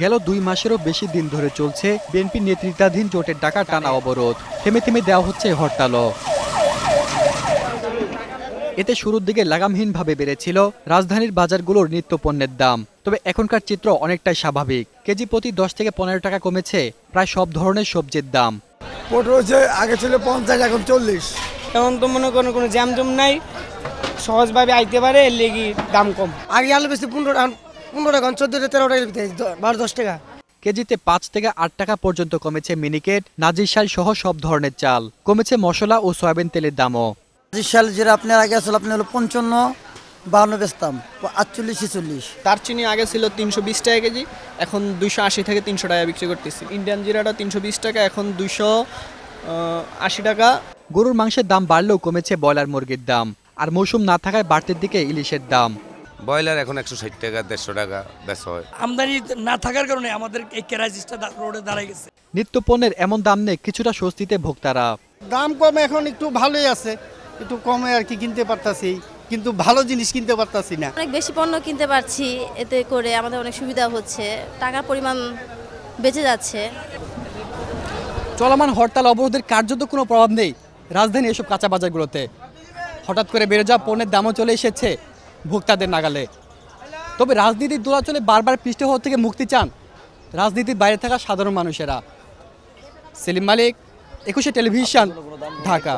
গেল 2 মাসেরও বেশি দিন ধরে চলছে বিএনপি নেতৃত্বাধীন জোটের ডাকা টানা অবরোধ। থেমে থেমে দেওয়া হচ্ছে হরতালও। এতে শুরুর দিকে লাগামহীনভাবে বেড়েছিল রাজধানীর বাজারগুলোর নিত্যপণ্যের দাম। তবে এখনকার চিত্র অনেকটাই স্বাভাবিক। কেজি প্রতি 10 থেকে 15 টাকা কমেছে প্রায় সব ধরনের সবজির দাম। পটল হচ্ছে আগে ছিল 50, এখন 40। এখন তো মনে করেন কোনো জ্যাম নাই, সহজভাবে আইতে পারে, এর লেগে দাম কম। আগে আলু বেশি 15 টাকা, 14 13 টাকা, 12-10 টাকা। কেজিতে 5 থেকে 8 টাকা পর্যন্ত কমেছে মিনিকেট, নাজিরশাল সহ সব ধরনের চাল। কমেছে মশলা ও সয়াবিন তেলের দামও। নাজিরশাল যেটা আপনার আগে আসলে আপনি হলো 55-52 বেচতাম, 48-46। দারচিনি আগে ছিল 320 টাকা কেজি, এখন 280 থেকে 300 টাকা বিক্রি করতেছি। ইন্ডিয়ান জিরাটা 320 টাকা, এখন 280 টাকা। গরুর মাংসের দাম বাড়লেও কমেছে ব্রয়লার মুরগির দাম। আর মৌসুম না থাকায় বাড়তির দিকে ইলিশের দাম। ব্রয়লার এখন 160 টাকা, 150 টাকা বেচা হয়। আমদানি না থাকার কারণে আমাদের এই ক্রাইসিসটা রোডে দাঁড়ায় গেছে। নিত্যপণ্যের এমন দাম নেই কিছুটা স্বস্তিতে ভোক্তারা। দাম কম, এখন একটু ভালোই আছে, একটু কমে আর কি কিনতে পারতাছি, কিন্তু ভালো জিনিস কিনতে পারতাছি না। অনেক বেশি পণ্য কিনতে পারছি, এতে করে আমাদের অনেক সুবিধা হচ্ছে, টাকার পরিমাণ বেঁচে যাচ্ছে। চলমান হরতাল অবরোধের কার্যত কোনো প্রভাব নেই রাজধানী এসব কাঁচা বাজারগুলোতে। হঠাৎ করে বেড়ে যাওয়া পণ্যের দামও চলে এসেছে ভোক্তাদের নাগালে। তবে রাজনীতির দোলাচলে বারবার পৃষ্ঠ হওয়া থেকে মুক্তি চান রাজনীতির বাইরে থাকা সাধারণ মানুষেরা। সেলিম মালিক, 21 টেলিভিশন, ঢাকা।